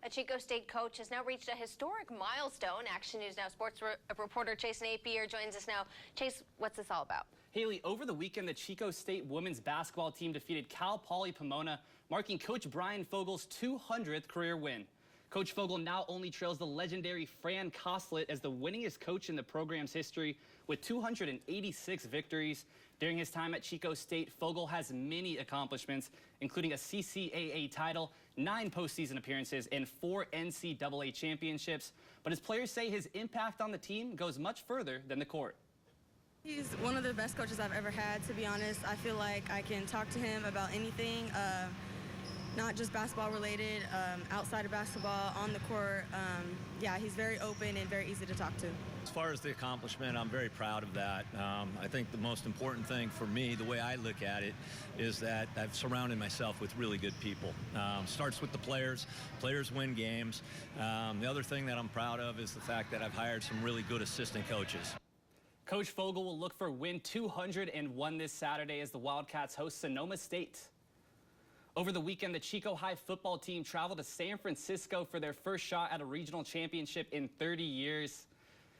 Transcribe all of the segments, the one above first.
A Chico State coach has now reached a historic milestone. Action News Now sports reporter Chase Napear joins us now. Chase, what's this all about? Haley, over the weekend, the Chico State women's basketball team defeated Cal Poly Pomona, marking Coach Brian Fogel's 200th career win. Coach Fogel now only trails the legendary Fran Coslet as the winningest coach in the program's history with 286 victories. During his time at Chico State, Fogel has many accomplishments, including a CCAA title, 9 postseason appearances, and 4 NCAA championships. But his players say his impact on the team goes much further than the court. He's one of the best coaches I've ever had, to be honest. I feel like I can talk to him about anything, not just basketball related, outside of basketball, on the court. Yeah, he's very open and very easy to talk to. As far as the accomplishment, I'm very proud of that. I think the most important thing for me, the way I look at it, is that I've surrounded myself with really good people. Starts with the players. Players win games. The other thing that I'm proud of is the fact that I've hired some really good assistant coaches. Coach Fogel will look for win 201 this Saturday as the Wildcats host Sonoma State. Over the weekend, the Chico High football team traveled to San Francisco for their first shot at a regional championship in 30 years.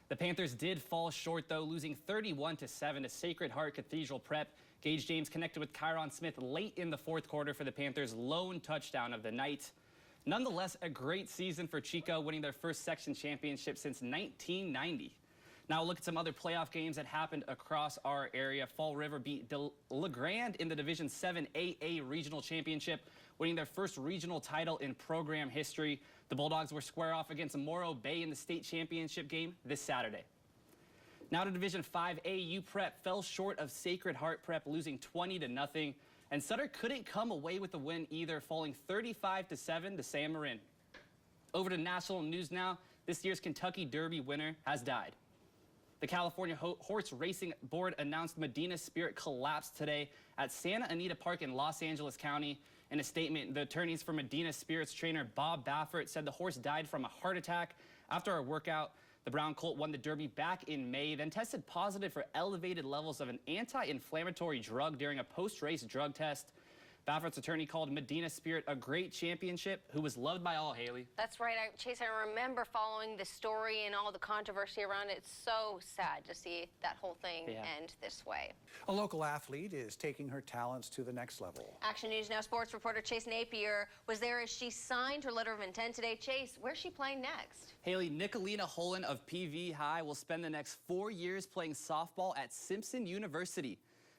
The Panthers did fall short, though, losing 31-7 to Sacred Heart Cathedral Prep. Gage James connected with Kyron Smith late in the fourth quarter for the Panthers' lone touchdown of the night. Nonetheless, a great season for Chico, winning their first section championship since 1990. Now look at some other playoff games that happened across our area. Fall River beat LeGrand in the Division 7 AA Regional Championship, winning their first regional title in program history. The Bulldogs were square off against Morro Bay in the state championship game this Saturday. Now to Division 5A, U Prep fell short of Sacred Heart Prep, losing 20-0. And Sutter couldn't come away with the win either, falling 35-7 to San Marin. Over to national news now. This year's Kentucky Derby winner has died. The California Horse Racing Board announced Medina Spirit collapsed today at Santa Anita Park in Los Angeles County. In a statement, the attorneys for Medina Spirit's trainer Bob Baffert said the horse died from a heart attack after a workout. The brown colt won the Derby back in May, then tested positive for elevated levels of an anti-inflammatory drug during a post-race drug test. Baffert's attorney called Medina Spirit a great championship who was loved by all, Haley. That's right, Chase. I remember following the story and all the controversy around it. It's so sad to see that whole thing end this way. A local athlete is taking her talents to the next level. Action News Now sports reporter Chase Napear was there as she signed her letter of intent today. Chase, where's she playing next? Haley, Nicolina Holland of PV High will spend the next 4 years playing softball at Simpson University.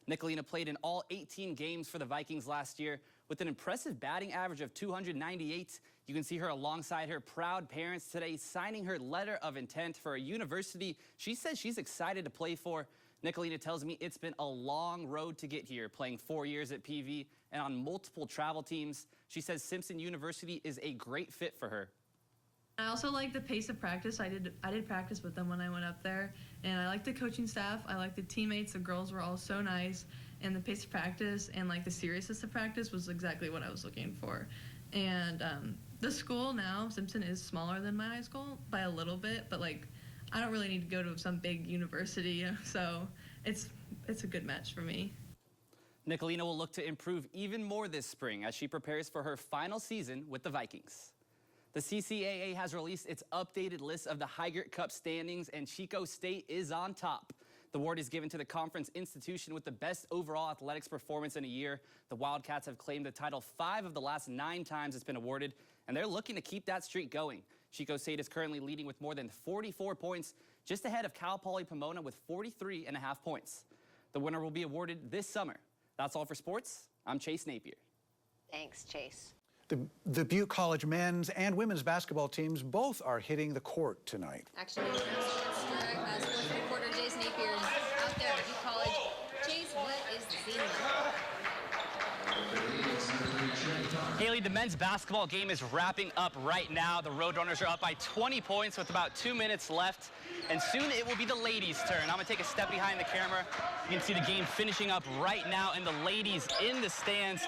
Nicolina played in all 18 games for the Vikings last year with an impressive batting average of 298. You can see her alongside her proud parents today signing her letter of intent for a university she says she's excited to play for. Nicolina tells me it's been a long road to get here, playing 4 years at PV and on multiple travel teams. She says Simpson University is a great fit for her. I also like the pace of practice. I did practice with them when I went up there, and I like the coaching staff. I like the teammates. The girls were all so nice, and the pace of practice and like the seriousness of practice was exactly what I was looking for. And the school now, Simpson, is smaller than my high school by a little bit, but like I don't really need to go to some big university, so it's a good match for me. Nicolina will look to improve even more this spring as she prepares for her final season with the Vikings. The CCAA has released its updated list of the Hygert Cup standings, and Chico State is on top. The award is given to the conference institution with the best overall athletics performance in a year. The Wildcats have claimed the title 5 of the last 9 times it's been awarded, and they're looking to keep that streak going. Chico State is currently leading with more than 44 points, just ahead of Cal Poly Pomona with 43.5 points. The winner will be awarded this summer. That's all for sports. I'm Chase Napear. Thanks, Chase. The Butte College men's and women's basketball teams both are hitting the court tonight. Action News Now sports reporter Chase Napear is out there at Butte College. Chase, what is the scene like? Haley, the men's basketball game is wrapping up right now. The Roadrunners are up by 20 points with about 2 minutes left. And soon it will be the ladies' turn. I'm going to take a step behind the camera. You can see the game finishing up right now and the ladies in the stands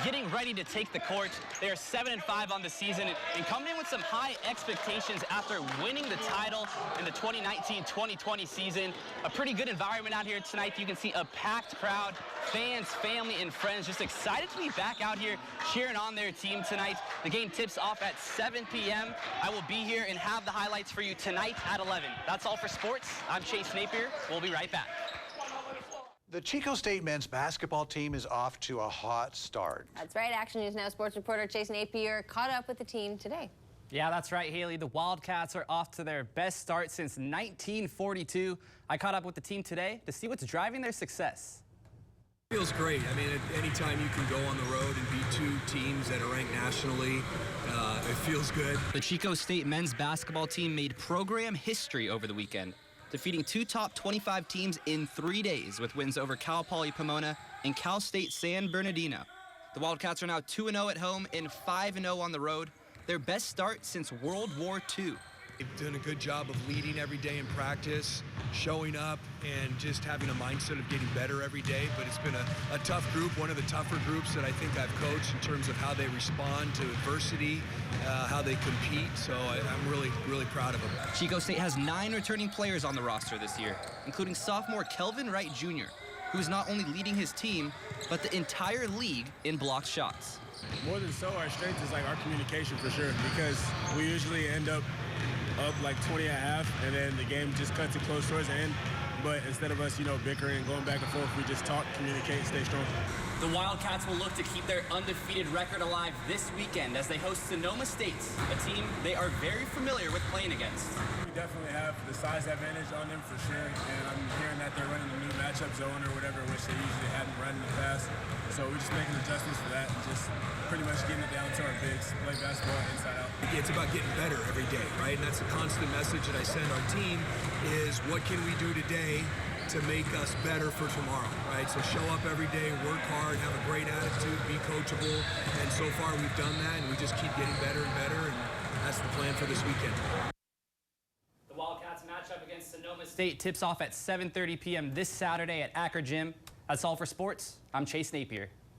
getting ready to take the court. They are 7-5 on the season and coming in with some high expectations after winning the title in the 2019-2020 season. A pretty good environment out here tonight. You can see a packed crowd, fans, family, and friends just excited to be back out here cheering on their team tonight. The game tips off at 7 p.m. I will be here and have the highlights for you tonight at 11. That's all for sports. I'm Chase Napier. We'll be right back. The Chico State men's basketball team is off to a hot start. That's right. Action News Now sports reporter Chase Napier caught up with the team today. Yeah, that's right, Haley. The Wildcats are off to their best start since 1942. I caught up with the team today to see what's driving their success. Feels great. I mean, anytime you can go on the road and beat two teams that are ranked nationally, it feels good. The Chico State men's basketball team made program history over the weekend, defeating two top 25 teams in 3 days with wins over Cal Poly Pomona and Cal State San Bernardino. The Wildcats are now 2-0 at home and 5-0 on the road, their best start since World War II. They've done a good job of leading every day in practice, showing up, and just having a mindset of getting better every day. But it's been a tough group, one of the tougher groups that I think I've coached in terms of how they respond to adversity, how they compete. So I'm really, really proud of them. Chico State has 9 returning players on the roster this year, including sophomore Kelvin Wright Jr., who is not only leading his team, but the entire league in blocked shots. More than so, our strength is like our communication for sure, because we usually end up like 20 at half, and then the game just cuts it close towards the end. But instead of us, bickering and going back and forth, we just talk, communicate, stay strong. The Wildcats will look to keep their undefeated record alive this weekend as they host Sonoma State, a team they are very familiar with playing against. We definitely have the size advantage on them for sure, and I'm hearing that they're running a new matchup zone or whatever, which they usually hadn't run in the past. So we're just making adjustments for that and just pretty much getting it down to our bigs, play basketball inside out. It's about getting better every day, right? And that's the constant message that I send our team is what can we do today to make us better for tomorrow, right? So show up every day, work hard, have a great attitude, be coachable. And so far we've done that, and we just keep getting better and better, and that's the plan for this weekend. The Wildcats matchup against Sonoma State tips off at 7:30 p.m. this Saturday at Acker Gym. That's all for sports. I'm Chase Napier.